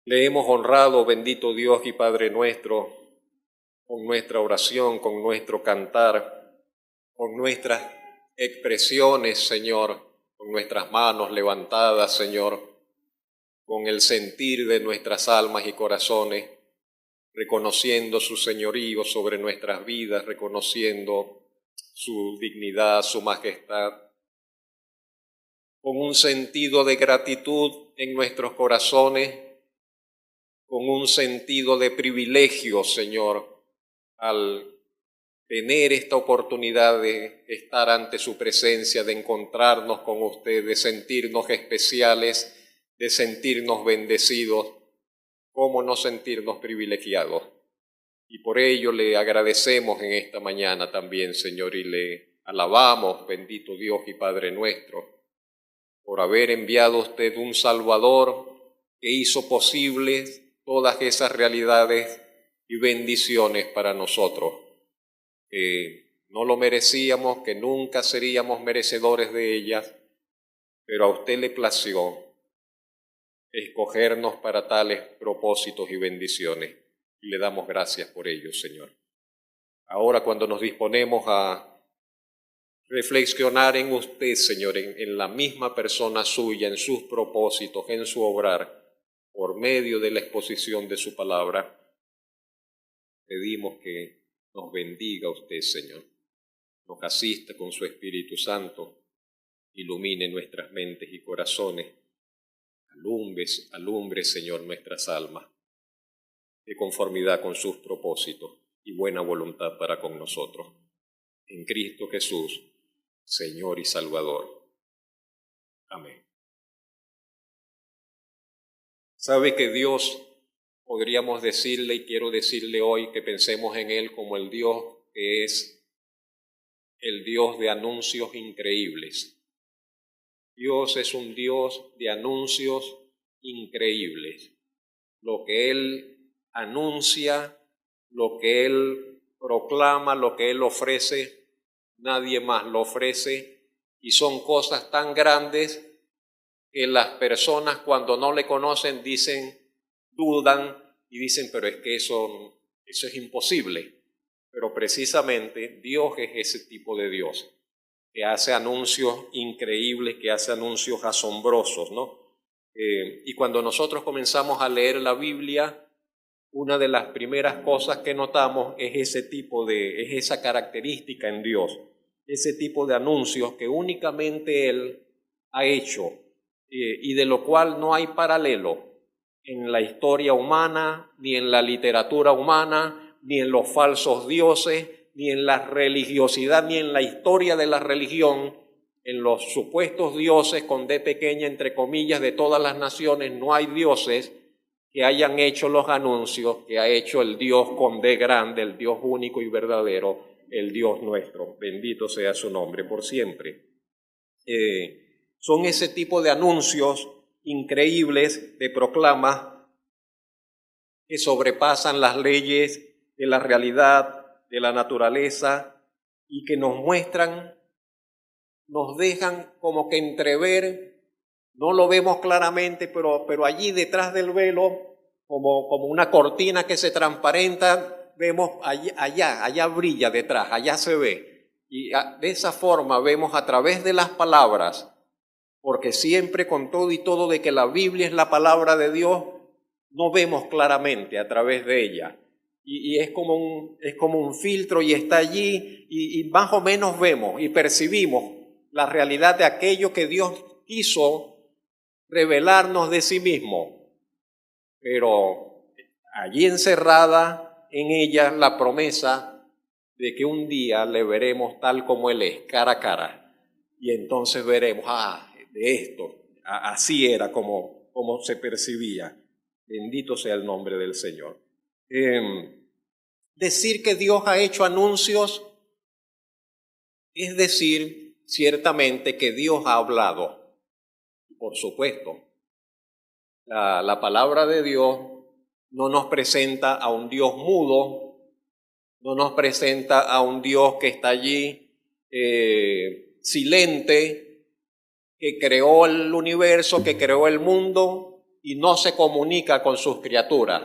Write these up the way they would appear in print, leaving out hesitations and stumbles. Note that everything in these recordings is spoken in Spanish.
Le hemos honrado, bendito Dios y Padre nuestro, con nuestra oración, con nuestro cantar, con nuestras expresiones, Señor, con nuestras manos levantadas, Señor, con el sentir de nuestras almas y corazones, reconociendo su señorío sobre nuestras vidas, reconociendo su dignidad, su majestad, con un sentido de gratitud en nuestros corazones, con un sentido de privilegio, Señor, al tener esta oportunidad de estar ante su presencia, de encontrarnos con usted, de sentirnos especiales, de sentirnos bendecidos. ¿Cómo no sentirnos privilegiados? Y por ello le agradecemos en esta mañana también, Señor, y le alabamos, bendito Dios y Padre nuestro, por haber enviado a usted un Salvador que hizo posibles todas esas realidades y bendiciones para nosotros, que no lo merecíamos, que nunca seríamos merecedores de ellas, pero a usted le plació escogernos para tales propósitos y bendiciones, y le damos gracias por ello, Señor. Ahora, cuando nos disponemos a reflexionar en usted, Señor, en la misma persona suya, en sus propósitos, en su obrar, por medio de la exposición de su palabra, pedimos que nos bendiga usted, Señor, nos asista con su Espíritu Santo, ilumine nuestras mentes y corazones, alumbre, Señor, nuestras almas, de conformidad con sus propósitos y buena voluntad para con nosotros. En Cristo Jesús, Señor y Salvador. Amén. Sabe que Dios, podríamos decirle, y quiero decirle hoy, que pensemos en Él como el Dios que es el Dios de anuncios increíbles. Dios es un Dios de anuncios increíbles. Lo que Él anuncia, lo que Él proclama, lo que Él ofrece, nadie más lo ofrece, y son cosas tan grandes que las personas cuando no le conocen dudan y dicen, pero es que eso es imposible. Pero precisamente Dios es ese tipo de Dios, que hace anuncios increíbles, que hace anuncios asombrosos, ¿no? Y cuando nosotros comenzamos a leer la Biblia, una de las primeras cosas que notamos es esa característica en Dios, ese tipo de anuncios que únicamente Él ha hecho, y de lo cual no hay paralelo en la historia humana, ni en la literatura humana, ni en los falsos dioses, ni en la religiosidad, ni en la historia de la religión, en los supuestos dioses con D pequeña, entre comillas, de todas las naciones. No hay dioses que hayan hecho los anuncios que ha hecho el Dios con D grande, el Dios único y verdadero, el Dios nuestro. Bendito sea su nombre por siempre. Son ese tipo de anuncios increíbles, de proclamas, que sobrepasan las leyes de la realidad, de la naturaleza, y que nos muestran, nos dejan como que entrever, no lo vemos claramente, pero allí detrás del velo, como una cortina que se transparenta, vemos allá brilla detrás, allá se ve. Y de esa forma vemos a través de las palabras, porque siempre con todo y todo de que la Biblia es la palabra de Dios, no vemos claramente a través de ella. Y es como un filtro y está allí y más o menos vemos y percibimos la realidad de aquello que Dios quiso revelarnos de sí mismo. Pero allí encerrada en ella la promesa de que un día le veremos tal como Él es, cara a cara. Y entonces veremos, de esto, así era como se percibía. Bendito sea el nombre del Señor. Decir que Dios ha hecho anuncios es decir ciertamente que Dios ha hablado. Por supuesto, la palabra de Dios no nos presenta a un Dios mudo, no nos presenta a un Dios que está allí silente, que creó el universo, que creó el mundo y no se comunica con sus criaturas,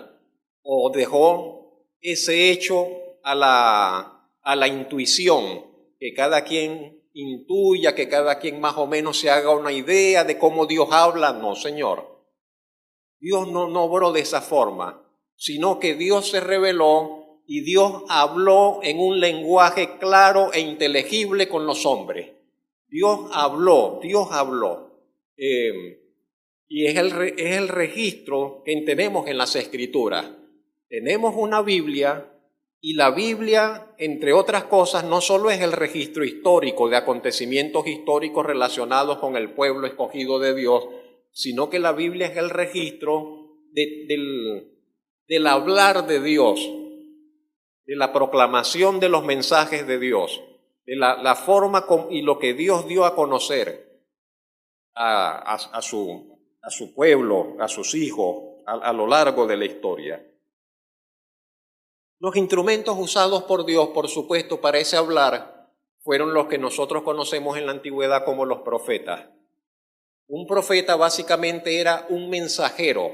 o dejó ese hecho a la intuición, que cada quien intuya, que cada quien más o menos se haga una idea de cómo Dios habla. No, Señor. Dios no obró de esa forma, sino que Dios se reveló y Dios habló en un lenguaje claro e inteligible con los hombres. Dios habló. Y es el registro que tenemos en las Escrituras. Tenemos una Biblia, y la Biblia, entre otras cosas, no solo es el registro histórico de acontecimientos históricos relacionados con el pueblo escogido de Dios, sino que la Biblia es el registro del hablar de Dios, de la proclamación de los mensajes de Dios, de la forma y lo que Dios dio a conocer a su pueblo, a sus hijos, a lo largo de la historia. Los instrumentos usados por Dios, por supuesto, para ese hablar, fueron los que nosotros conocemos en la antigüedad como los profetas. Un profeta básicamente era un mensajero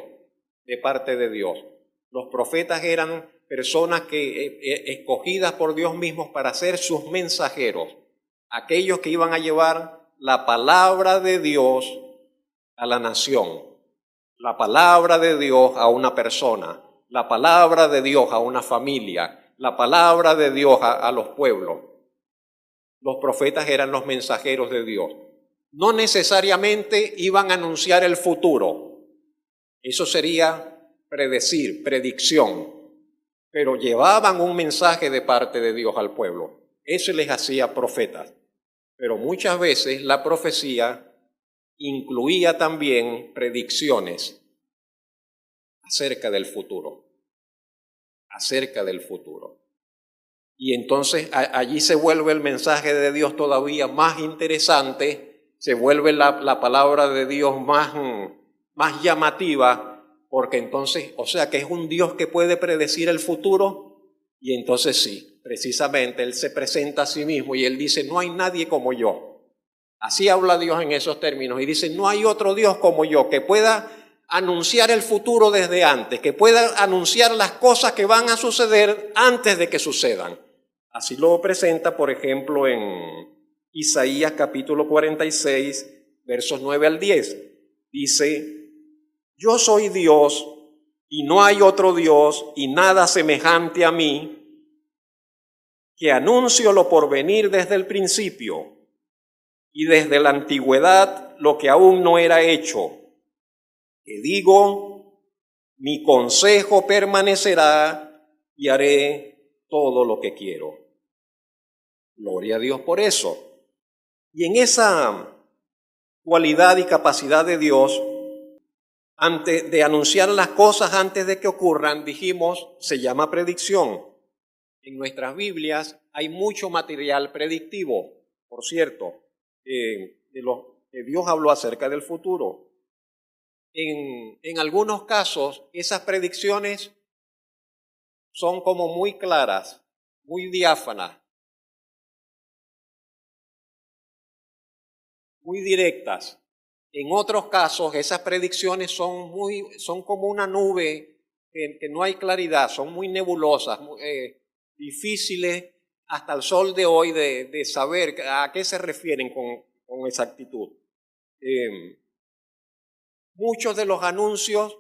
de parte de Dios. Los profetas eran personas escogidas por Dios mismo para ser sus mensajeros, aquellos que iban a llevar la palabra de Dios a la nación, la palabra de Dios a una persona, la palabra de Dios a una familia, la palabra de Dios a los pueblos. Los profetas eran los mensajeros de Dios. No necesariamente iban a anunciar el futuro. Eso sería predicción. Pero llevaban un mensaje de parte de Dios al pueblo. Eso les hacía profetas. Pero muchas veces la profecía incluía también predicciones acerca del futuro. Y entonces allí se vuelve el mensaje de Dios todavía más interesante, se vuelve la palabra de Dios más llamativa, porque entonces, o sea que es un Dios que puede predecir el futuro, y entonces sí, precisamente Él se presenta a sí mismo y Él dice, no hay nadie como yo. Así habla Dios en esos términos y dice, no hay otro Dios como yo que pueda anunciar el futuro desde antes, que pueda anunciar las cosas que van a suceder antes de que sucedan. Así lo presenta, por ejemplo, en Isaías capítulo 46, versos 9 al 10. Dice, yo soy Dios y no hay otro Dios y nada semejante a mí, que anuncio lo porvenir desde el principio y desde la antigüedad lo que aún no era hecho, que digo, mi consejo permanecerá y haré todo lo que quiero. Gloria a Dios por eso. Y en esa cualidad y capacidad de Dios, antes de anunciar las cosas antes de que ocurran, dijimos, se llama predicción. En nuestras Biblias hay mucho material predictivo, por cierto, de lo que Dios habló acerca del futuro. En algunos casos, esas predicciones son como muy claras, muy diáfanas, muy directas. En otros casos, esas predicciones son como una nube que no hay claridad, son muy nebulosas, difíciles hasta el sol de hoy de saber a qué se refieren con exactitud. Muchos de los anuncios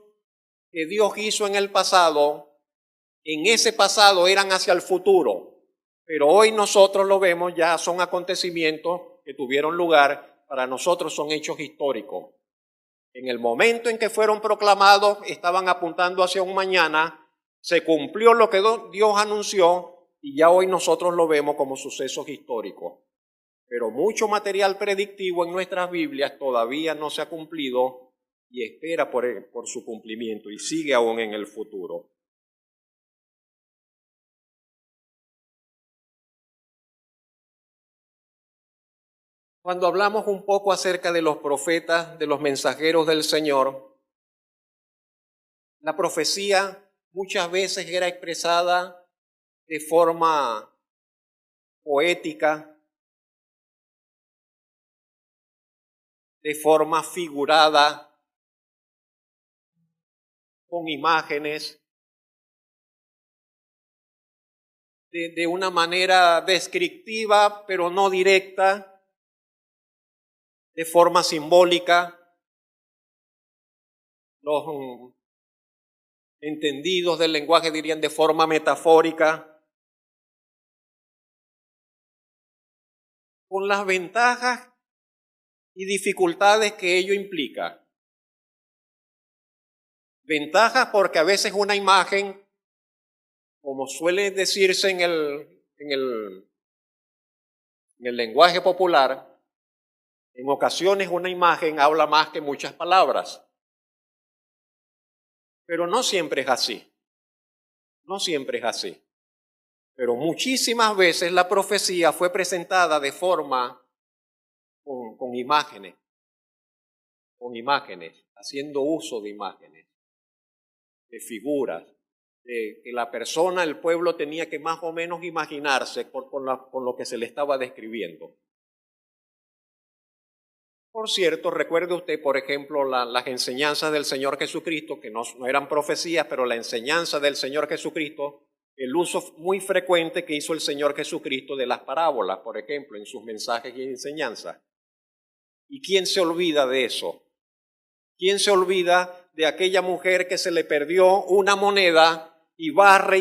que Dios hizo en el pasado, en ese pasado eran hacia el futuro, pero hoy nosotros lo vemos, ya son acontecimientos que tuvieron lugar, para nosotros son hechos históricos. En el momento en que fueron proclamados, estaban apuntando hacia un mañana, se cumplió lo que Dios anunció y ya hoy nosotros lo vemos como sucesos históricos. Pero mucho material predictivo en nuestras Biblias todavía no se ha cumplido y espera por su cumplimiento y sigue aún en el futuro. Cuando hablamos un poco acerca de los profetas, de los mensajeros del Señor, la profecía muchas veces era expresada de forma poética, de forma figurada, con imágenes, de una manera descriptiva, pero no directa, de forma simbólica. Los entendidos del lenguaje dirían de forma metafórica, con las ventajas y dificultades que ello implica. Ventajas porque a veces una imagen, como suele decirse en el lenguaje popular, en ocasiones una imagen habla más que muchas palabras. Pero no siempre es así. No siempre es así. Pero muchísimas veces la profecía fue presentada de forma con imágenes, haciendo uso de imágenes, de figuras, de que la persona, el pueblo tenía que más o menos imaginarse con lo que se le estaba describiendo. Por cierto, recuerde usted, por ejemplo, las enseñanzas del Señor Jesucristo, que no eran profecías, pero la enseñanza del Señor Jesucristo, el uso muy frecuente que hizo el Señor Jesucristo de las parábolas, por ejemplo, en sus mensajes y enseñanzas. ¿Y quién se olvida de eso? ¿Quién se olvida de aquella mujer que se le perdió una moneda y barre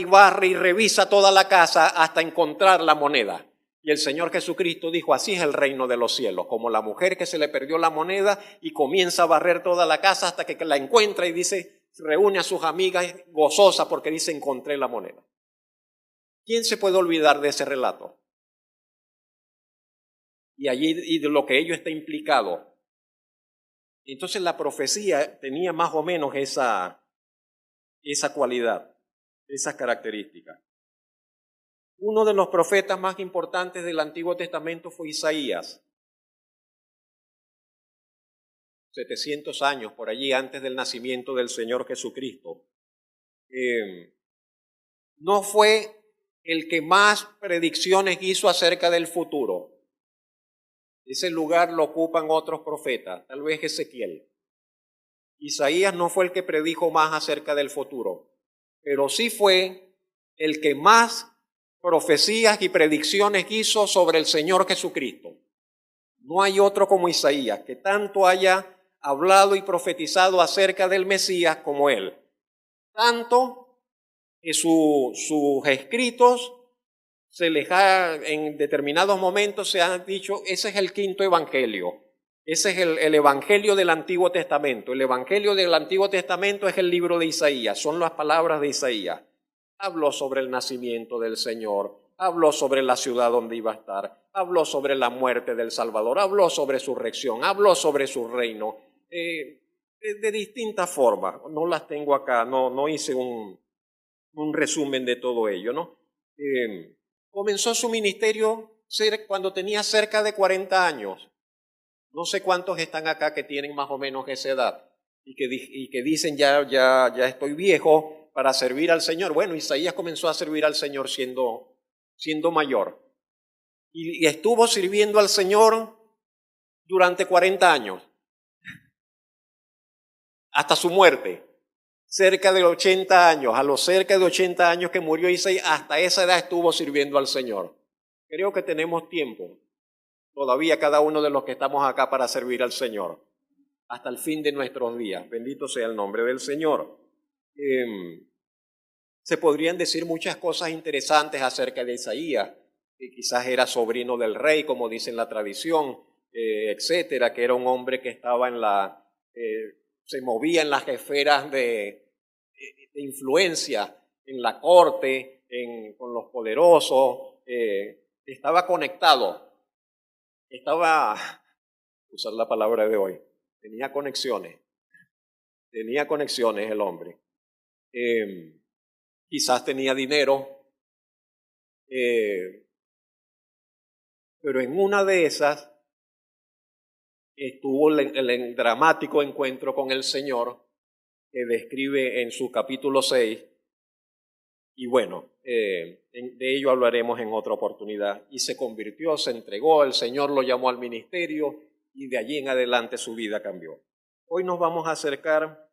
y revisa toda la casa hasta encontrar la moneda? Y el Señor Jesucristo dijo, así es el reino de los cielos, como la mujer que se le perdió la moneda y comienza a barrer toda la casa hasta que la encuentra y dice, reúne a sus amigas gozosa porque dice, encontré la moneda. ¿Quién se puede olvidar de ese relato? Y de lo que ello está implicado. Entonces la profecía tenía más o menos esa cualidad, esas características. Uno de los profetas más importantes del Antiguo Testamento fue Isaías. 700 años por allí antes del nacimiento del Señor Jesucristo. No fue el que más predicciones hizo acerca del futuro. Ese lugar lo ocupan otros profetas, tal vez Ezequiel. Isaías no fue el que predijo más acerca del futuro, pero sí fue el que más profecías y predicciones hizo sobre el Señor Jesucristo. No hay otro como Isaías, que tanto haya hablado y profetizado acerca del Mesías como él. Tanto que sus escritos en determinados momentos se han dicho, ese es el quinto evangelio. Ese es el evangelio del Antiguo Testamento. El evangelio del Antiguo Testamento es el libro de Isaías, son las palabras de Isaías. Habló sobre el nacimiento del Señor, habló sobre la ciudad donde iba a estar, habló sobre la muerte del Salvador, habló sobre su resurrección, habló sobre su reino, de distintas formas. No las tengo acá, no hice un resumen de todo ello, ¿no? Comenzó su ministerio cuando tenía cerca de 40 años. No sé cuántos están acá que tienen más o menos esa edad y que dicen ya estoy viejo para servir al Señor. Bueno, Isaías comenzó a servir al Señor siendo mayor y estuvo sirviendo al Señor durante 40 años, hasta su muerte, cerca de 80 años. A los cerca de 80 años que murió Isaías, hasta esa edad estuvo sirviendo al Señor. Creo que tenemos tiempo todavía cada uno de los que estamos acá para servir al Señor, hasta el fin de nuestros días. Bendito sea el nombre del Señor. Se podrían decir muchas cosas interesantes acerca de Isaías, que quizás era sobrino del rey, como dice en la tradición, etcétera, que era un hombre que estaba se movía en las esferas de influencia, en la corte, con los poderosos, estaba conectado. Usar la palabra de hoy, tenía conexiones el hombre. Quizás tenía dinero, pero en una de esas estuvo el dramático encuentro con el Señor que describe en su capítulo 6, y bueno, de ello hablaremos en otra oportunidad. Y se convirtió, se entregó, el Señor lo llamó al ministerio y de allí en adelante su vida cambió. Hoy nos vamos a acercar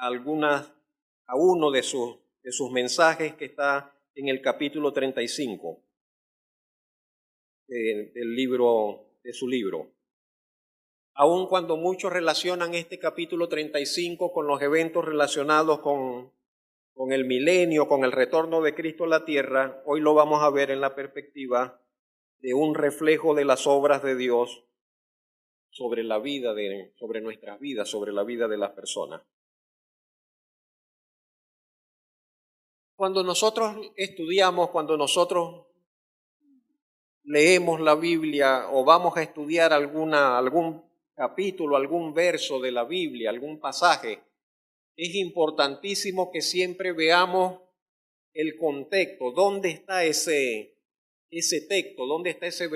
a uno de sus mensajes que está en el capítulo 35 de su libro. Aun cuando muchos relacionan este capítulo 35 con los eventos relacionados con el milenio, con el retorno de Cristo a la tierra, hoy lo vamos a ver en la perspectiva de un reflejo de las obras de Dios sobre sobre nuestras vidas, sobre la vida de las personas. Cuando nosotros estudiamos, cuando nosotros leemos la Biblia o vamos a estudiar algún capítulo, algún verso de la Biblia, algún pasaje, es importantísimo que siempre veamos el contexto, dónde está ese texto, dónde está ese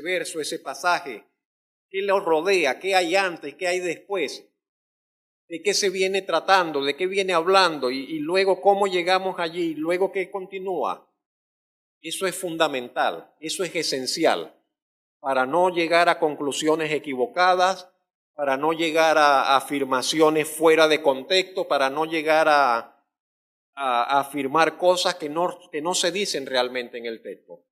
verso, ese pasaje, qué lo rodea, qué hay antes, qué hay después, de qué se viene tratando, de qué viene hablando y luego cómo llegamos allí, luego qué continúa. Eso es fundamental, eso es esencial para no llegar a conclusiones equivocadas, para no llegar a afirmaciones fuera de contexto, para no llegar a afirmar cosas que no se dicen realmente en el texto.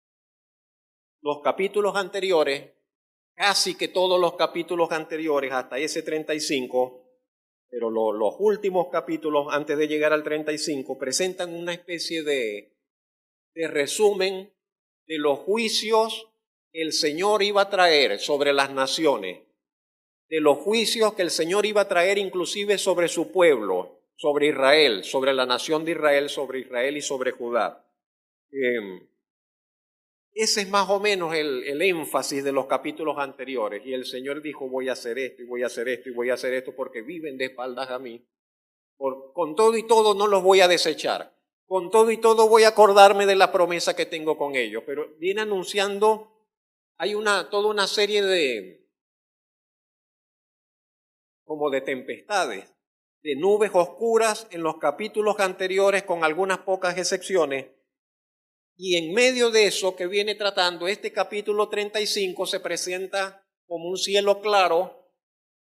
Los capítulos anteriores, casi que todos los capítulos anteriores hasta ese 35, pero los últimos capítulos antes de llegar al 35 presentan una especie de resumen de los juicios que el Señor iba a traer sobre las naciones, de los juicios que el Señor iba a traer inclusive sobre su pueblo, sobre Israel, sobre la nación de Israel, sobre Israel y sobre Judá. Ese es más o menos el énfasis de los capítulos anteriores. Y el Señor dijo, voy a hacer esto, y voy a hacer esto, y voy a hacer esto, porque viven de espaldas a mí. Con todo y todo no los voy a desechar. Con todo y todo voy a acordarme de la promesa que tengo con ellos. Pero viene anunciando, hay toda una serie de tempestades, de nubes oscuras en los capítulos anteriores, con algunas pocas excepciones. Y en medio de eso que viene tratando, este capítulo 35 se presenta como un cielo claro,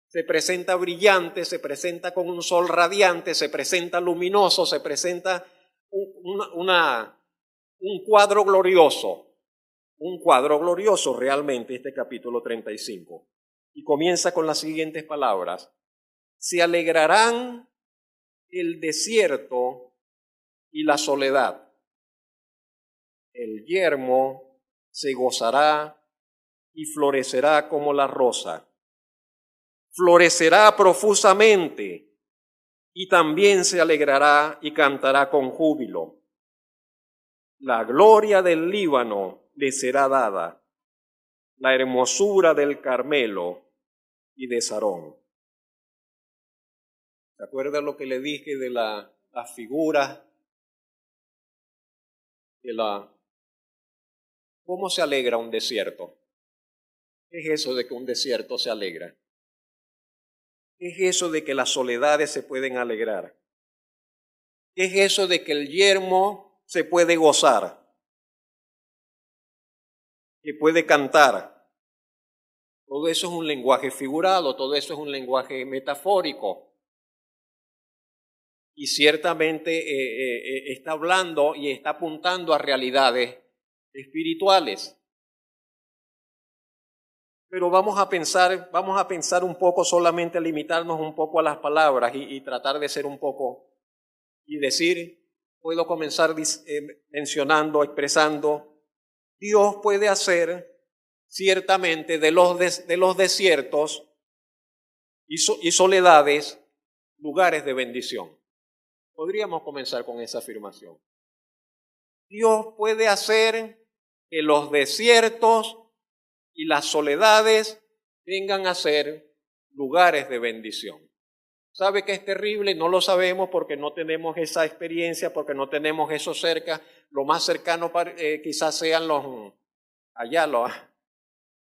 se presenta brillante, se presenta con un sol radiante, se presenta luminoso, se presenta un cuadro glorioso realmente este capítulo 35. Y comienza con las siguientes palabras: se alegrarán el desierto y la soledad. El yermo se gozará y florecerá como la rosa. Florecerá profusamente y también se alegrará y cantará con júbilo. La gloria del Líbano le será dada, la hermosura del Carmelo y de Sarón. ¿Se acuerda lo que le dije de la figura? ¿Cómo se alegra un desierto? ¿Qué es eso de que un desierto se alegra? ¿Qué es eso de que las soledades se pueden alegrar? ¿Qué es eso de que el yermo se puede gozar? Que puede cantar. Todo eso es un lenguaje figurado, todo eso es un lenguaje metafórico. Y ciertamente está hablando y está apuntando a realidades espirituales. Pero vamos a pensar un poco, solamente a limitarnos un poco a las palabras y tratar de ser un poco y decir, puedo comenzar mencionando, expresando, Dios puede hacer ciertamente de los desiertos y soledades lugares de bendición. Podríamos comenzar con esa afirmación. Dios puede hacer que los desiertos y las soledades vengan a ser lugares de bendición. ¿Sabe que es terrible? No lo sabemos porque no tenemos esa experiencia, porque no tenemos eso cerca. Lo más cercano quizás sean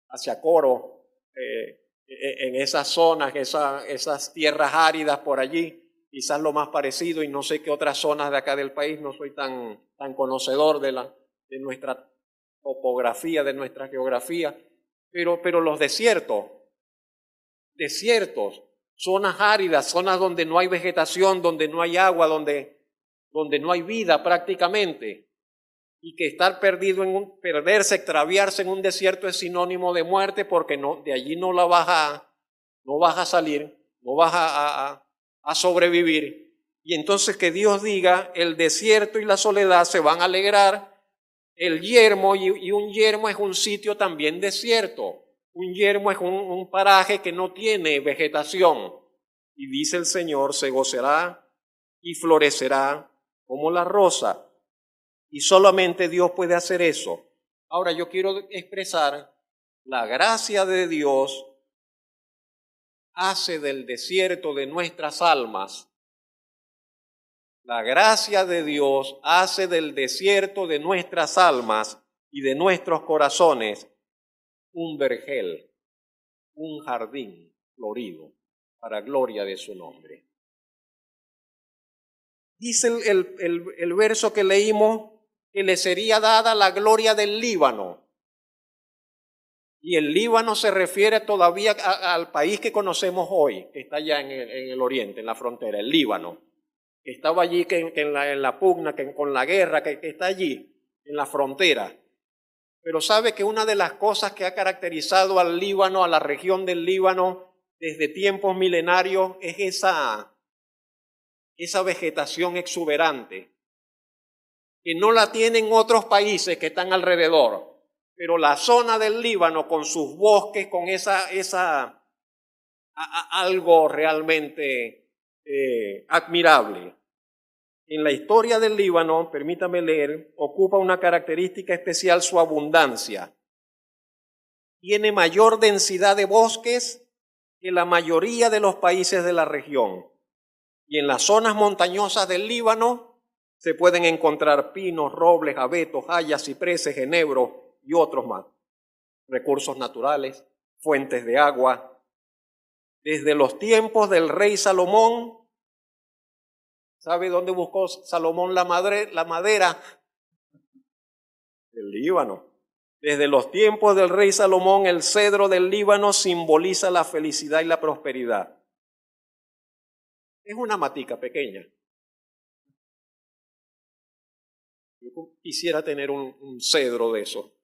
hacia Coro, en esas zonas, esas tierras áridas por allí. Quizás lo más parecido, y no sé qué otras zonas de acá del país, no soy tan conocedor de nuestra topografía, de nuestra geografía, pero los desiertos zonas áridas, zonas donde no hay vegetación, donde no hay agua, donde no hay vida prácticamente. Y que estar perdido perderse, extraviarse en un desierto es sinónimo de muerte, porque de allí no vas a salir, no vas a sobrevivir. Y entonces que Dios diga, el desierto y la soledad se van a alegrar. El yermo, y un yermo es un sitio también desierto. Un yermo es un paraje que no tiene vegetación. Y dice el Señor, se gozará y florecerá como la rosa. Y solamente Dios puede hacer eso. Ahora yo quiero expresar la gracia de Dios hace del desierto de nuestras almas. La gracia de Dios hace del desierto de nuestras almas y de nuestros corazones un vergel, un jardín florido, para gloria de su nombre. Dice el verso que leímos que le sería dada la gloria del Líbano. Y el Líbano se refiere todavía al país que conocemos hoy, que está allá en el oriente, en la frontera, el Líbano. Que estaba allí en la pugna, con la guerra, que está allí, en la frontera. Pero sabe que una de las cosas que ha caracterizado al Líbano, a la región del Líbano, desde tiempos milenarios, es esa vegetación exuberante, que no la tienen otros países que están alrededor. Pero la zona del Líbano, con sus bosques, con algo realmente admirable. En la historia del Líbano, permítame leer, ocupa una característica especial su abundancia. Tiene mayor densidad de bosques que la mayoría de los países de la región. Y en las zonas montañosas del Líbano se pueden encontrar pinos, robles, abetos, hayas, cipreses, enebros y otros más. Recursos naturales, fuentes de agua. Desde los tiempos del rey Salomón, ¿sabe dónde buscó Salomón la madera? Del Líbano. Desde los tiempos del rey Salomón, el cedro del Líbano simboliza la felicidad y la prosperidad. Es una matica pequeña. Yo quisiera tener un cedro de eso.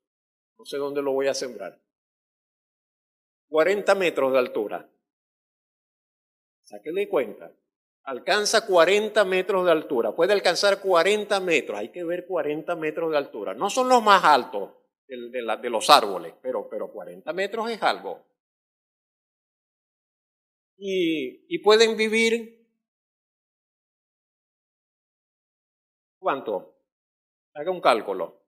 No sé dónde lo voy a sembrar. 40 metros de altura. Sáquenle cuenta. Alcanza 40 metros de altura. Puede alcanzar 40 metros. Hay que ver 40 metros de altura. No son los más altos de los árboles, pero 40 metros es algo. Y pueden vivir, ¿cuánto? Haga un cálculo.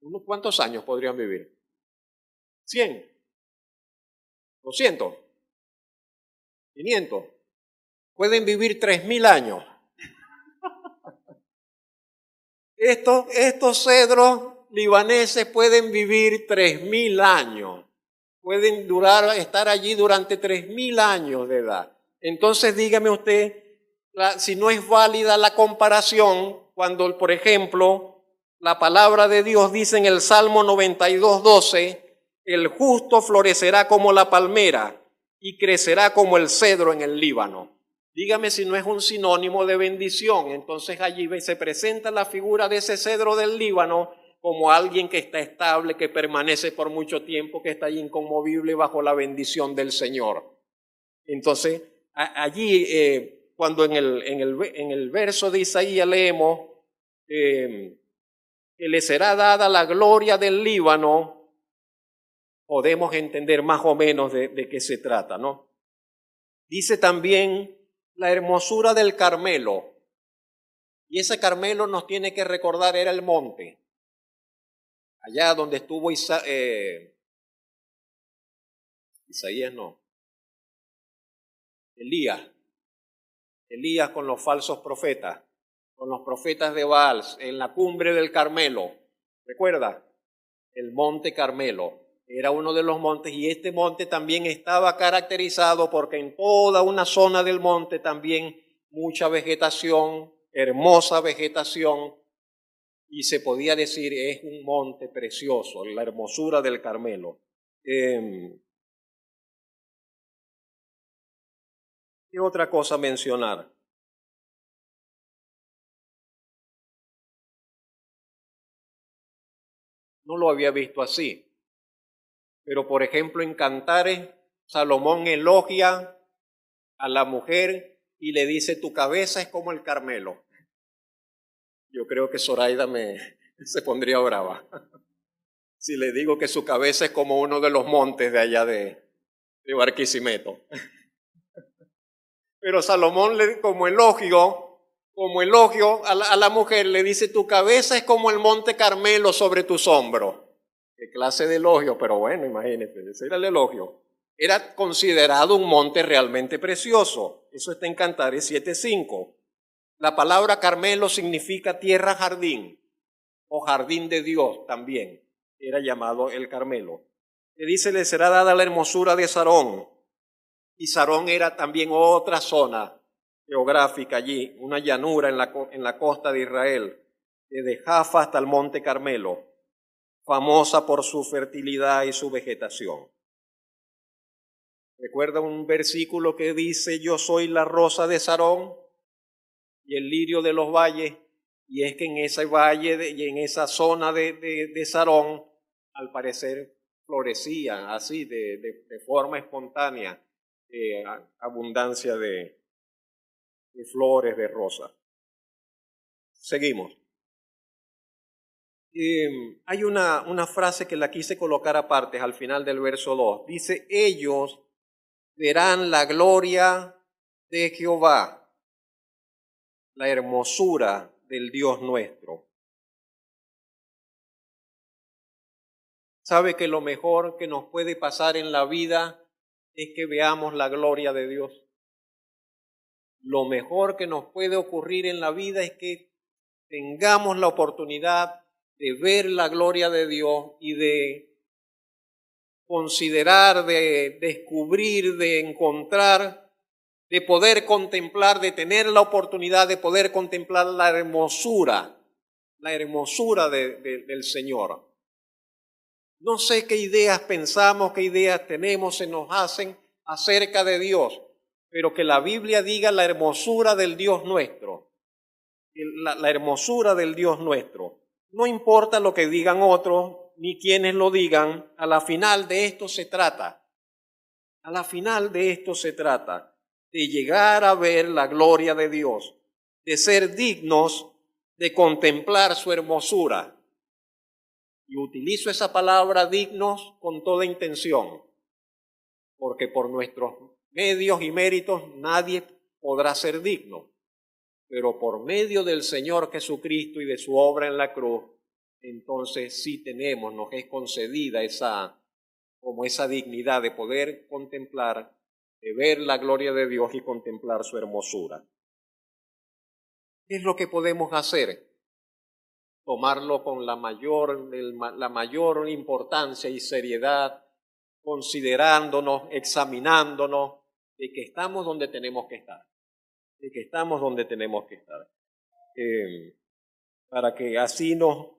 ¿Unos cuántos años podrían vivir? 100, 200, 500. Pueden vivir 3000 años. Estos cedros libaneses pueden vivir 3000 años. Pueden estar allí durante 3000 años de edad. Entonces dígame usted, si no es válida la comparación, cuando, por ejemplo, la palabra de Dios dice en el Salmo 92:12, el justo florecerá como la palmera y crecerá como el cedro en el Líbano. Dígame si no es un sinónimo de bendición. Entonces allí se presenta la figura de ese cedro del Líbano como alguien que está estable, que permanece por mucho tiempo, que está allí inconmovible bajo la bendición del Señor. Entonces allí cuando en el verso de Isaías leemos que le será dada la gloria del Líbano, podemos entender más o menos de qué se trata, ¿no? Dice también la hermosura del Carmelo. Y ese Carmelo nos tiene que recordar, era el monte. Allá donde estuvo Isaías no. Elías con los falsos profetas, con los profetas de Baal, en la cumbre del Carmelo. ¿Recuerda? El monte Carmelo era uno de los montes, y este monte también estaba caracterizado porque en toda una zona del monte también mucha vegetación, hermosa vegetación, y se podía decir es un monte precioso, la hermosura del Carmelo. ¿Qué otra cosa mencionar? No lo había visto así. Pero, por ejemplo, en Cantares, Salomón elogia a la mujer y le dice, tu cabeza es como el Carmelo. Yo creo que Zoraida se pondría brava si le digo que su cabeza es como uno de los montes de allá de Barquisimeto. Pero Salomón, como elogio a la mujer, le dice, tu cabeza es como el monte Carmelo sobre tus hombros. Qué clase de elogio, pero bueno, imagínense, ese era el elogio. Era considerado un monte realmente precioso. Eso está en Cantares 7:5. La palabra Carmelo significa tierra jardín o jardín de Dios también. Era llamado el Carmelo. Le dice, le será dada la hermosura de Sarón. Y Sarón era también otra zona geográfica allí, una llanura en la costa de Israel, desde Jaffa hasta el monte Carmelo, famosa por su fertilidad y su vegetación. Recuerda un versículo que dice, yo soy la rosa de Sarón y el lirio de los valles, y es que en ese valle y en esa zona de Sarón, al parecer florecía así, de forma espontánea, abundancia de flores, de rosas. Seguimos. Hay una frase que la quise colocar aparte al final del verso 2. Dice, ellos verán la gloria de Jehová, la hermosura del Dios nuestro. ¿Sabe que lo mejor que nos puede pasar en la vida es que veamos la gloria de Dios? Lo mejor que nos puede ocurrir en la vida es que tengamos la oportunidad de ver la gloria de Dios y de considerar, de descubrir, de encontrar, de poder contemplar, de tener la oportunidad de poder contemplar la hermosura del Señor. No sé qué ideas pensamos, qué ideas tenemos, se nos hacen acerca de Dios, pero que la Biblia diga la hermosura del Dios nuestro, la hermosura del Dios nuestro. No importa lo que digan otros, ni quienes lo digan, a la final de esto se trata. A la final de esto se trata de llegar a ver la gloria de Dios, de ser dignos de contemplar su hermosura. Y utilizo esa palabra dignos con toda intención, porque por nuestros medios y méritos nadie podrá ser digno, pero por medio del Señor Jesucristo y de su obra en la cruz, entonces sí tenemos, nos es concedida esa dignidad de poder contemplar, de ver la gloria de Dios y contemplar su hermosura. ¿Qué es lo que podemos hacer? Tomarlo con la mayor importancia y seriedad, considerándonos, examinándonos, de que estamos donde tenemos que estar, para que así nos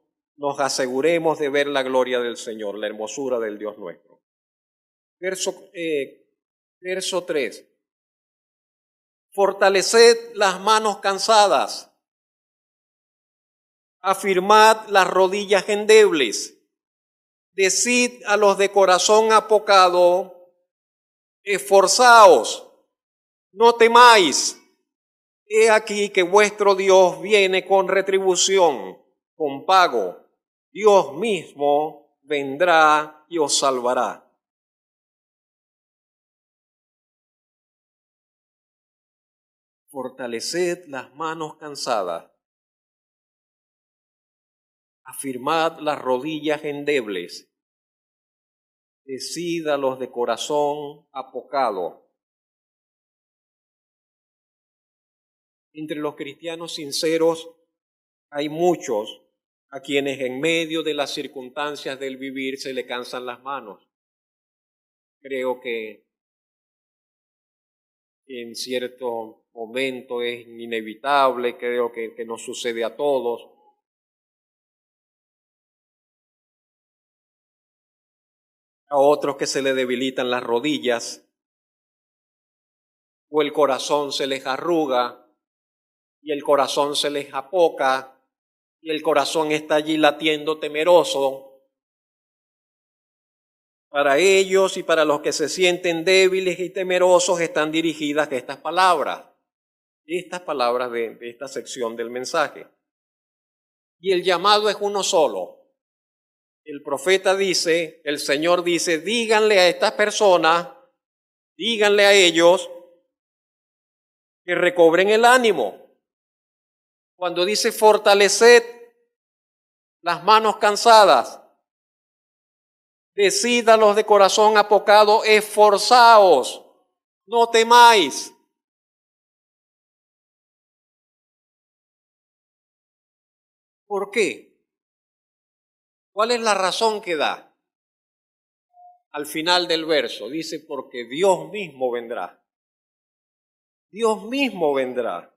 aseguremos de ver la gloria del Señor, la hermosura del Dios nuestro. Verso 3. Fortaleced las manos cansadas, afirmad las rodillas endebles, decid a los de corazón apocado, esforzaos, no temáis, he aquí que vuestro Dios viene con retribución, con pago, Dios mismo vendrá y os salvará. Fortaleced las manos cansadas, afirmad las rodillas endebles, decid a los de corazón apocado. Entre los cristianos sinceros hay muchos a quienes en medio de las circunstancias del vivir se le cansan las manos. Creo que en cierto momento es inevitable, creo que nos sucede a todos. A otros que se le debilitan las rodillas, o el corazón se les arruga, y el corazón se les apoca, y el corazón está allí latiendo temeroso. Para ellos y para los que se sienten débiles y temerosos están dirigidas estas palabras de esta sección del mensaje. Y el llamado es uno solo. El profeta dice, el Señor dice, díganle a estas personas, díganle a ellos que recobren el ánimo. Cuando dice fortaleced las manos cansadas, decid a los de corazón apocado, esforzaos, no temáis. ¿Por qué? ¿Cuál es la razón que da? Al final del verso dice, porque Dios mismo vendrá. Dios mismo vendrá.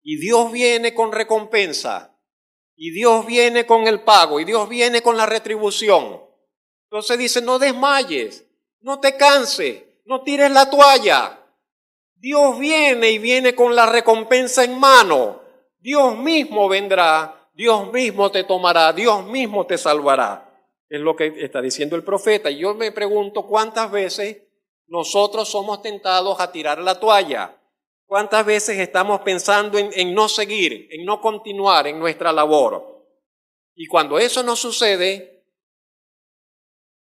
Y Dios viene con recompensa. Y Dios viene con el pago. Y Dios viene con la retribución. Entonces dice, no desmayes, no te canses, no tires la toalla. Dios viene y viene con la recompensa en mano. Dios mismo vendrá, Dios mismo te tomará, Dios mismo te salvará. Es lo que está diciendo el profeta. Y yo me pregunto cuántas veces nosotros somos tentados a tirar la toalla. ¿Cuántas veces estamos pensando en no seguir, en no continuar en nuestra labor? Y cuando eso nos sucede,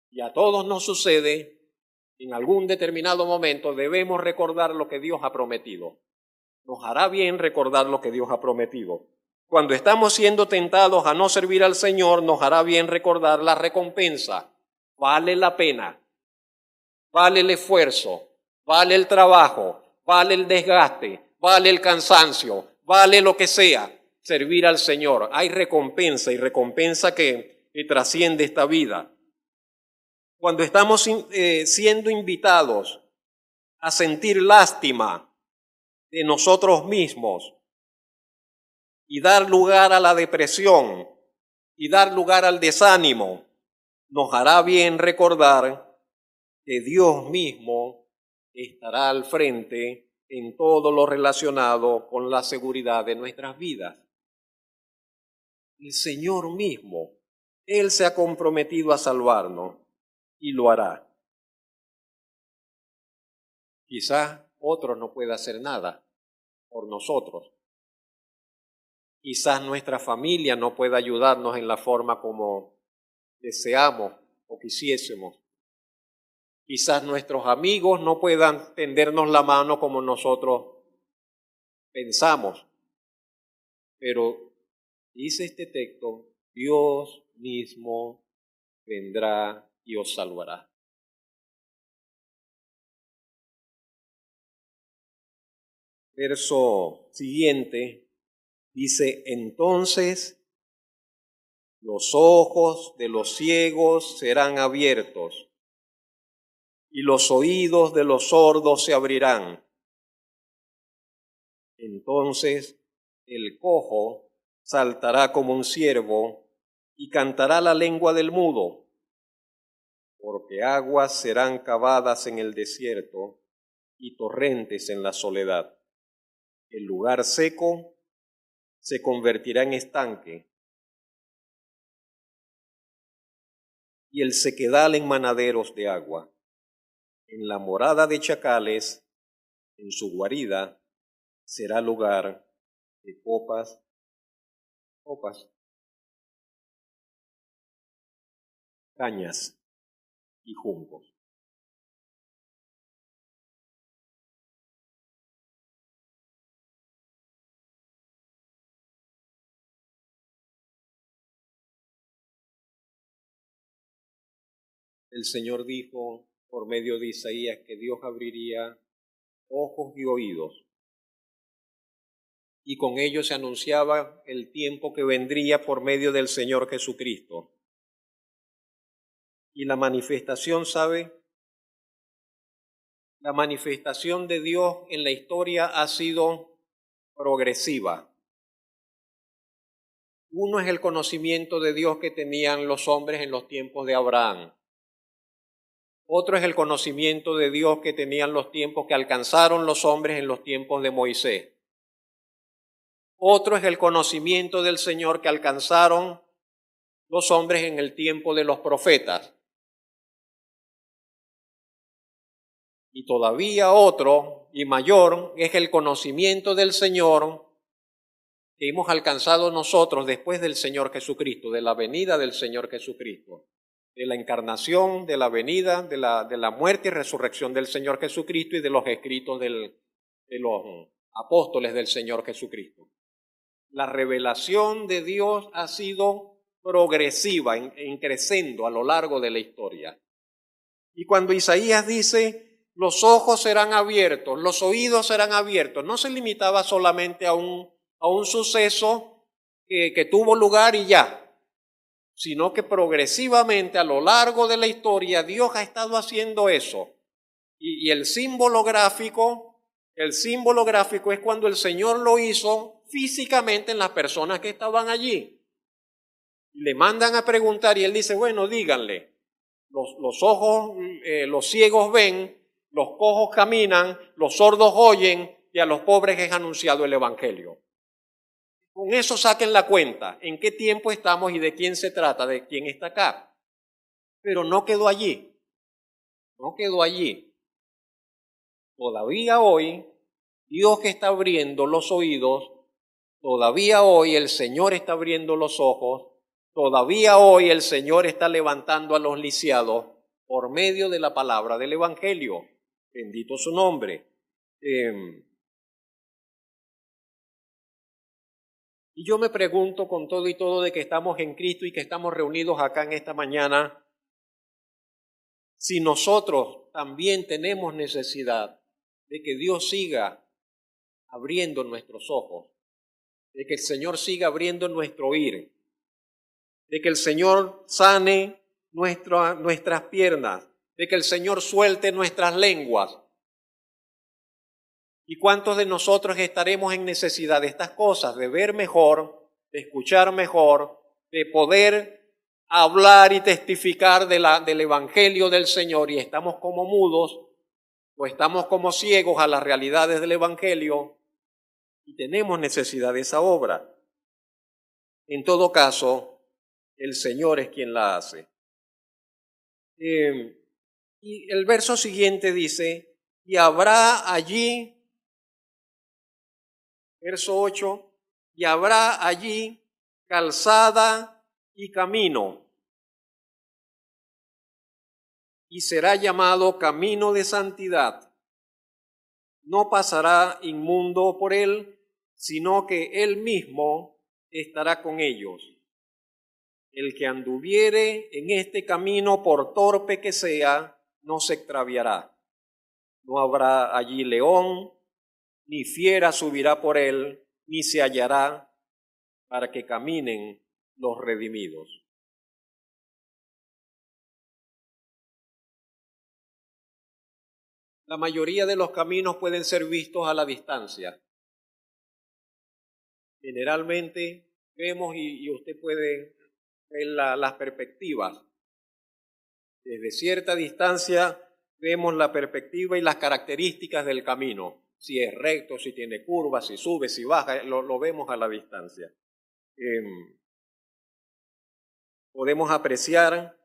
y a todos nos sucede, en algún determinado momento debemos recordar lo que Dios ha prometido. Nos hará bien recordar lo que Dios ha prometido. Cuando estamos siendo tentados a no servir al Señor, nos hará bien recordar la recompensa. Vale la pena, vale el esfuerzo, vale el trabajo, vale el desgaste, vale el cansancio, vale lo que sea, servir al Señor. Hay recompensa y recompensa que trasciende esta vida. Cuando estamos siendo invitados a sentir lástima de nosotros mismos y dar lugar a la depresión y dar lugar al desánimo, nos hará bien recordar que Dios mismo estará al frente en todo lo relacionado con la seguridad de nuestras vidas. El Señor mismo, Él se ha comprometido a salvarnos y lo hará. Quizás otro no pueda hacer nada por nosotros. Quizás nuestra familia no pueda ayudarnos en la forma como deseamos o quisiésemos. Quizás nuestros amigos no puedan tendernos la mano como nosotros pensamos. Pero dice este texto, Dios mismo vendrá y os salvará. Verso siguiente dice, entonces los ojos de los ciegos serán abiertos y los oídos de los sordos se abrirán. Entonces el cojo saltará como un ciervo y cantará la lengua del mudo, porque aguas serán cavadas en el desierto y torrentes en la soledad. El lugar seco se convertirá en estanque y el sequedal en manaderos de agua. En la morada de chacales, en su guarida, será lugar de copas, cañas y juncos. El Señor dijo por medio de Isaías que Dios abriría ojos y oídos, y con ello se anunciaba el tiempo que vendría por medio del Señor Jesucristo. Y la manifestación, ¿sabe? La manifestación de Dios en la historia ha sido progresiva. Uno es el conocimiento de Dios que tenían los hombres en los tiempos de Abraham. Otro es el conocimiento de Dios que tenían los tiempos que alcanzaron los hombres en los tiempos de Moisés. Otro es el conocimiento del Señor que alcanzaron los hombres en el tiempo de los profetas. Y todavía otro y mayor es el conocimiento del Señor que hemos alcanzado nosotros después del Señor Jesucristo, de la venida del Señor Jesucristo, de la encarnación, de la venida, de la muerte y resurrección del Señor Jesucristo y de los escritos de los apóstoles del Señor Jesucristo. La revelación de Dios ha sido progresiva, en creciendo a lo largo de la historia. Y cuando Isaías dice, los ojos serán abiertos, los oídos serán abiertos, no se limitaba solamente a un suceso que tuvo lugar y ya, sino que progresivamente a lo largo de la historia Dios ha estado haciendo eso. Y el símbolo gráfico es cuando el Señor lo hizo físicamente en las personas que estaban allí. Y le mandan a preguntar y él dice, bueno, díganle, los ojos, los ciegos ven, los cojos caminan, los sordos oyen y a los pobres es anunciado el Evangelio. Con eso saquen la cuenta, en qué tiempo estamos y de quién se trata, de quién está acá. Pero no quedó allí, no quedó allí. Todavía hoy, Dios que está abriendo los oídos, todavía hoy el Señor está abriendo los ojos, todavía hoy el Señor está levantando a los lisiados por medio de la palabra del Evangelio. Bendito su nombre. Y yo me pregunto con todo y todo de que estamos en Cristo y que estamos reunidos acá en esta mañana, si nosotros también tenemos necesidad de que Dios siga abriendo nuestros ojos, de que el Señor siga abriendo nuestro oír, de que el Señor sane nuestras piernas, de que el Señor suelte nuestras lenguas. ¿Y cuántos de nosotros estaremos en necesidad de estas cosas? De ver mejor, de escuchar mejor, de poder hablar y testificar del Evangelio del Señor y estamos como mudos o estamos como ciegos a las realidades del Evangelio y tenemos necesidad de esa obra. En todo caso, el Señor es quien la hace. Y el verso siguiente dice, y habrá allí, verso 8, y habrá allí calzada y camino, y será llamado camino de santidad. No pasará inmundo por él, sino que él mismo estará con ellos. El que anduviere en este camino, por torpe que sea, no se extraviará. No habrá allí león, ni fiera subirá por él, ni se hallará, para que caminen los redimidos. La mayoría de los caminos pueden ser vistos a la distancia. Generalmente vemos y usted puede ver las perspectivas. Desde cierta distancia vemos la perspectiva y las características del camino. Si es recto, si tiene curvas, si sube, si baja, lo vemos a la distancia. Podemos apreciar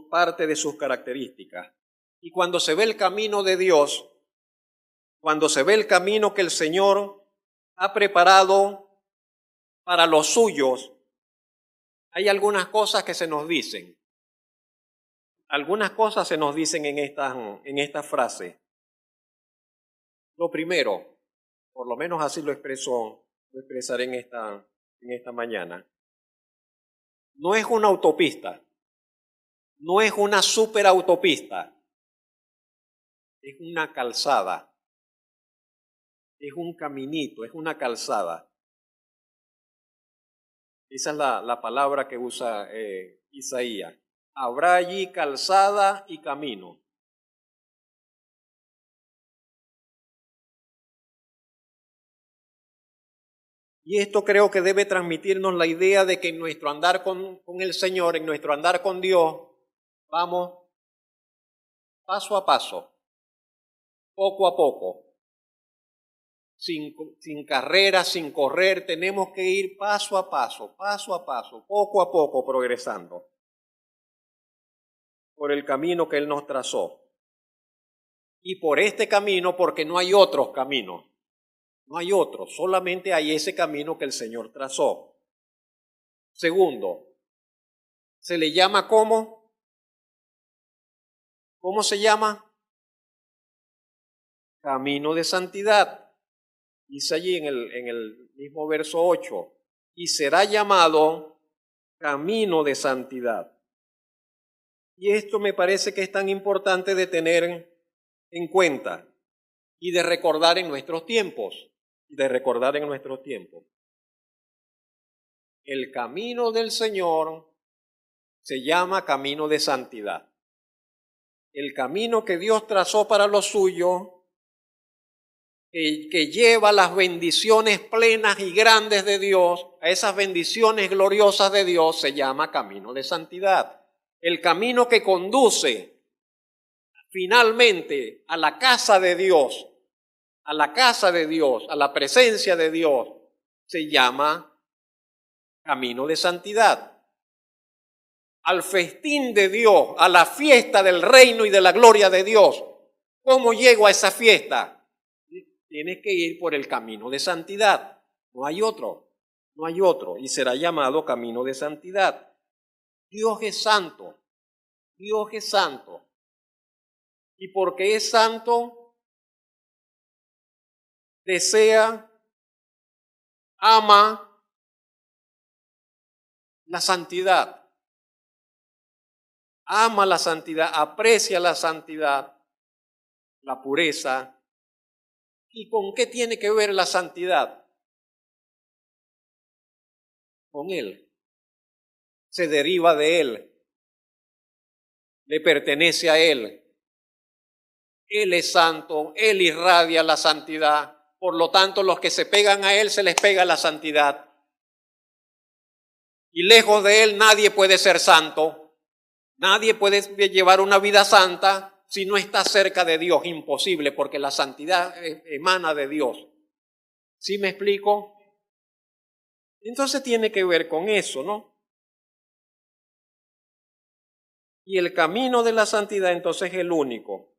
parte de sus características. Y cuando se ve el camino de Dios, cuando se ve el camino que el Señor ha preparado para los suyos, hay algunas cosas que se nos dicen. Algunas cosas se nos dicen en esta frase. Lo primero, por lo menos así lo expresaré en esta mañana. No es una autopista, no es una superautopista, es una calzada, es un caminito, es una calzada. Esa es la palabra que usa Isaías. Habrá allí calzada y camino. Y esto creo que debe transmitirnos la idea de que en nuestro andar con el Señor, en nuestro andar con Dios, vamos paso a paso, poco a poco, sin carrera, sin correr, tenemos que ir paso a paso, poco a poco progresando por el camino que Él nos trazó. Y por este camino, porque no hay otros caminos, no hay otro, solamente hay ese camino que el Señor trazó. Segundo, se le llama ¿cómo? ¿Cómo se llama? Camino de santidad. Dice allí en el mismo verso 8, y será llamado camino de santidad. Y esto me parece que es tan importante de tener en cuenta y de recordar en nuestros tiempos, El camino del Señor se llama camino de santidad. El camino que Dios trazó para los suyos, que lleva las bendiciones plenas y grandes de Dios, a esas bendiciones gloriosas de Dios, se llama camino de santidad. El camino que conduce finalmente a la casa de Dios, a la presencia de Dios, se llama camino de santidad. Al festín de Dios, a la fiesta del reino y de la gloria de Dios. ¿Cómo llego a esa fiesta? Tienes que ir por el camino de santidad. No hay otro, y será llamado camino de santidad. Dios es santo. Y porque es santo, desea, ama la santidad. Ama la santidad, aprecia la santidad, la pureza. ¿Y con qué tiene que ver la santidad? Con Él. Se deriva de Él. Le pertenece a Él. Él es santo, Él irradia la santidad. Por lo tanto, los que se pegan a Él, se les pega la santidad. Y lejos de Él nadie puede ser santo. Nadie puede llevar una vida santa si no está cerca de Dios. Imposible, porque la santidad emana de Dios. ¿Sí me explico? Entonces tiene que ver con eso, ¿no? Y el camino de la santidad entonces es el único.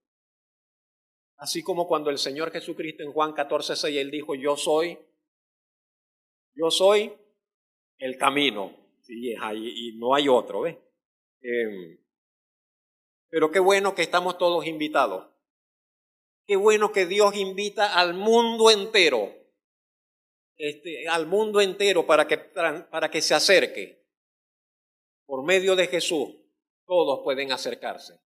Así como cuando el Señor Jesucristo en Juan 14:6, Él dijo, yo soy el camino. Sí, y no hay otro, ¿ves? Pero qué bueno que estamos todos invitados. Qué bueno que Dios invita al mundo entero. Para que se acerque. Por medio de Jesús, todos pueden acercarse.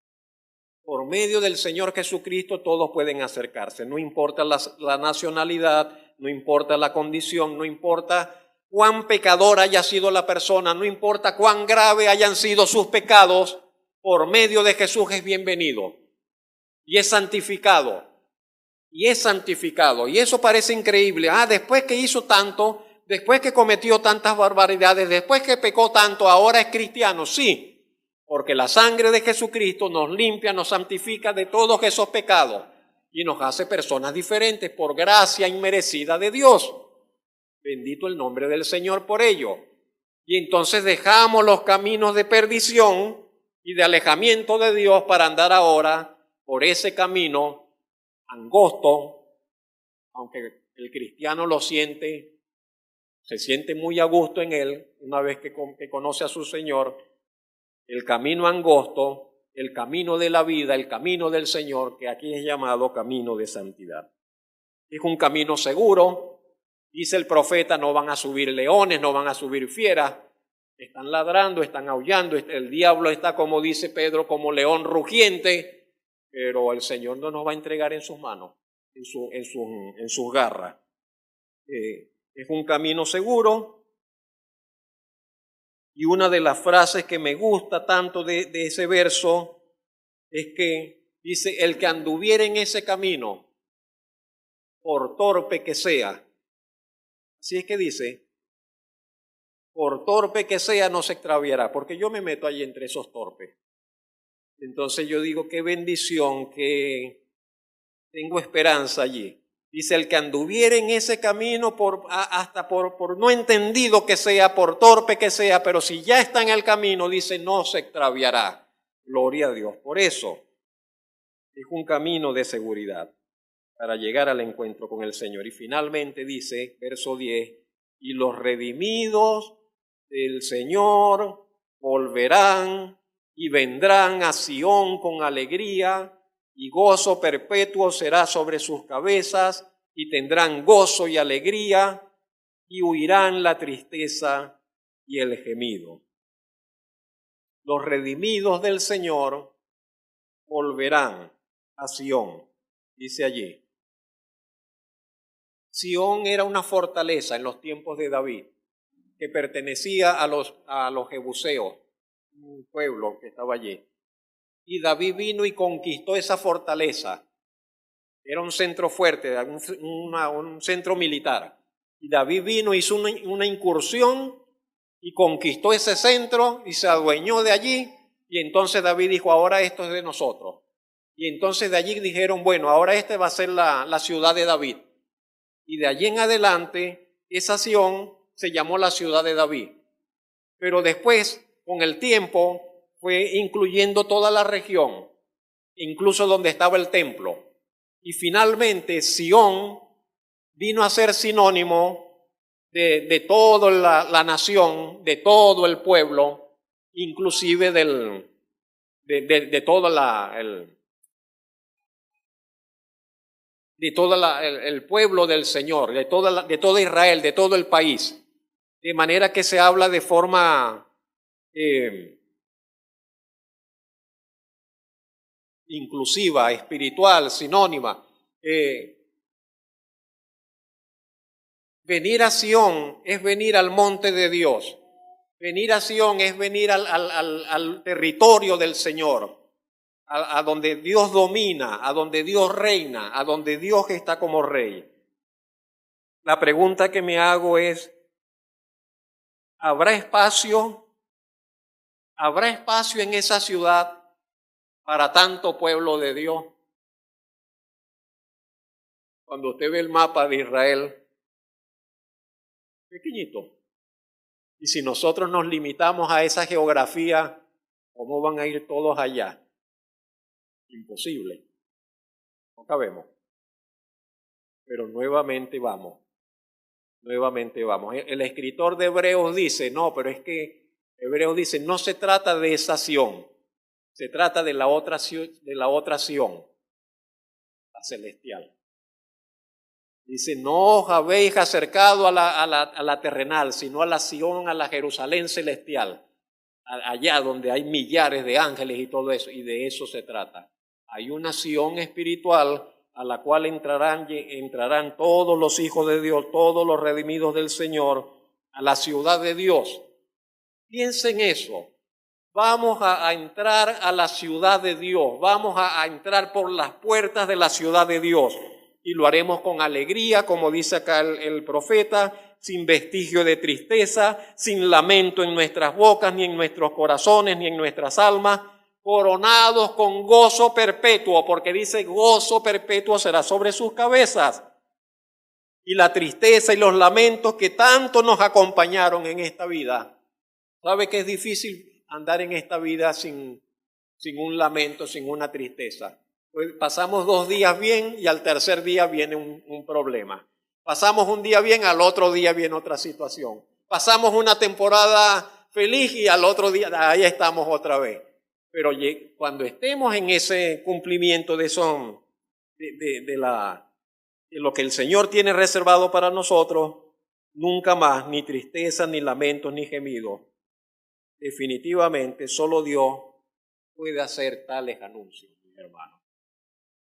Por medio del Señor Jesucristo, todos pueden acercarse. No importa la nacionalidad, no importa la condición, no importa cuán pecador haya sido la persona, no importa cuán grave hayan sido sus pecados, por medio de Jesús es bienvenido. Y es santificado. Y eso parece increíble. Después que hizo tanto, después que cometió tantas barbaridades, después que pecó tanto, ahora es cristiano. Sí, porque la sangre de Jesucristo nos limpia, nos santifica de todos esos pecados y nos hace personas diferentes por gracia inmerecida de Dios. Bendito el nombre del Señor por ello. Y entonces dejamos los caminos de perdición y de alejamiento de Dios para andar ahora por ese camino angosto, aunque el cristiano se siente muy a gusto en él una vez que conoce a su Señor, el camino angosto, el camino de la vida, el camino del Señor, que aquí es llamado camino de santidad. Es un camino seguro, dice el profeta, no van a subir leones, no van a subir fieras, están ladrando, están aullando, el diablo está, como dice Pedro, como león rugiente, pero el Señor no nos va a entregar en sus manos, en sus garras. Es un camino seguro. Y una de las frases que me gusta tanto de ese verso es que dice, el que anduviere en ese camino, por torpe que sea, así es que dice, por torpe que sea no se extraviará, porque yo me meto ahí entre esos torpes. Entonces yo digo, qué bendición, que tengo esperanza allí. Dice, el que anduviera en ese camino hasta por no entendido que sea, por torpe que sea, pero si ya está en el camino, dice, no se extraviará. Gloria a Dios. Por eso es un camino de seguridad para llegar al encuentro con el Señor. Y finalmente dice, verso 10, y los redimidos del Señor volverán y vendrán a Sión con alegría, y gozo perpetuo será sobre sus cabezas, y tendrán gozo y alegría, y huirán la tristeza y el gemido. Los redimidos del Señor volverán a Sión, dice allí. Sión era una fortaleza en los tiempos de David, que pertenecía a los jebuseos, un pueblo que estaba allí. Y David vino y conquistó esa fortaleza. Era un centro fuerte, un centro militar. Y David vino, hizo una incursión y conquistó ese centro y se adueñó de allí. Y entonces David dijo, ahora esto es de nosotros. Y entonces de allí dijeron, bueno, ahora esta va a ser la ciudad de David. Y de allí en adelante, esa Sión se llamó la ciudad de David. Pero después, con el tiempo, fue incluyendo toda la región, incluso donde estaba el templo. Y finalmente, Sión vino a ser sinónimo de toda la nación, de todo el pueblo, inclusive de todo el pueblo del Señor, de toda Israel, de todo el país. De manera que se habla de forma inclusiva, espiritual, sinónima. Venir a Sión es venir al monte de Dios. Venir a Sión es venir al territorio del Señor, a donde Dios domina, a donde Dios reina, a donde Dios está como rey. La pregunta que me hago es, ¿habrá espacio en esa ciudad para tanto pueblo de Dios? Cuando usted ve el mapa de Israel, pequeñito. Y si nosotros nos limitamos a esa geografía, ¿cómo van a ir todos allá? Imposible. No cabemos. Pero nuevamente vamos. El escritor de Hebreos dice, no, pero es que Hebreos dice, no se trata de esa Sión, se trata de la otra Sión, la celestial. Dice, no os habéis acercado a la terrenal, sino a la Sión, a la Jerusalén celestial, allá donde hay millares de ángeles y todo eso, y de eso se trata. Hay una Sión espiritual a la cual entrarán todos los hijos de Dios, todos los redimidos del Señor, a la ciudad de Dios. Piensen eso. Vamos a entrar a la ciudad de Dios, vamos a entrar por las puertas de la ciudad de Dios y lo haremos con alegría, como dice acá el profeta, sin vestigio de tristeza, sin lamento en nuestras bocas, ni en nuestros corazones, ni en nuestras almas, coronados con gozo perpetuo, porque dice gozo perpetuo será sobre sus cabezas. Y la tristeza y los lamentos que tanto nos acompañaron en esta vida. ¿Sabe que es difícil andar en esta vida sin un lamento, sin una tristeza? Pues pasamos 2 días bien y al tercer día viene un problema. Pasamos un día bien, al otro día viene otra situación. Pasamos una temporada feliz y al otro día, ahí estamos otra vez. Pero cuando estemos en ese cumplimiento de lo que el Señor tiene reservado para nosotros, nunca más ni tristeza, ni lamentos, ni gemidos. Definitivamente solo Dios puede hacer tales anuncios, mis hermanos.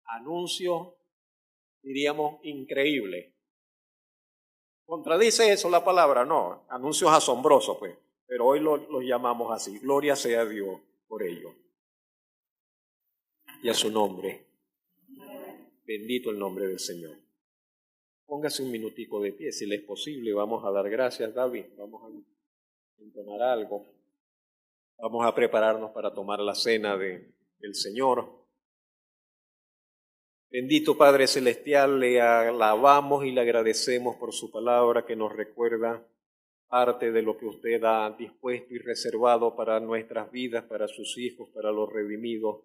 Anuncios, diríamos, increíbles. ¿Contradice eso la palabra? No, anuncios asombrosos, pues. Pero hoy los llamamos así. Gloria sea a Dios por ello. Y a su nombre. Bendito el nombre del Señor. Póngase un minutico de pie, si le es posible. Vamos a dar gracias, David. Vamos a entonar algo. Vamos a prepararnos para tomar la cena de el Señor. Bendito Padre Celestial, le alabamos y le agradecemos por su palabra que nos recuerda parte de lo que usted ha dispuesto y reservado para nuestras vidas, para sus hijos, para los redimidos.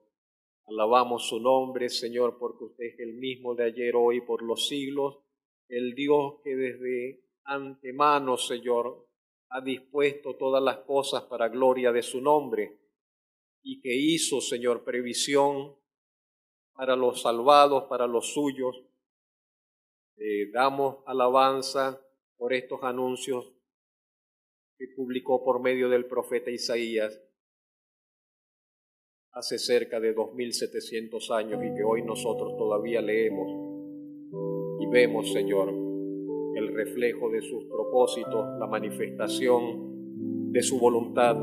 Alabamos su nombre, Señor, porque usted es el mismo de ayer, hoy, por los siglos, el Dios que desde antemano, Señor, ha dispuesto todas las cosas para gloria de su nombre y que hizo, Señor, previsión para los salvados, para los suyos. Damos alabanza por estos anuncios que publicó por medio del profeta Isaías hace cerca de 2700 años y que hoy nosotros todavía leemos y vemos, Señor, el reflejo de sus propósitos, la manifestación de su voluntad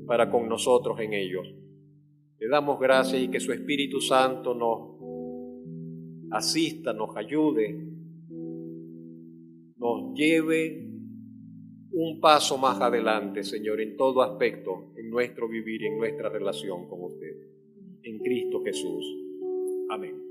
para con nosotros en ellos. Le damos gracias y que su Espíritu Santo nos asista, nos ayude, nos lleve un paso más adelante, Señor, en todo aspecto, en nuestro vivir y en nuestra relación con usted. En Cristo Jesús. Amén.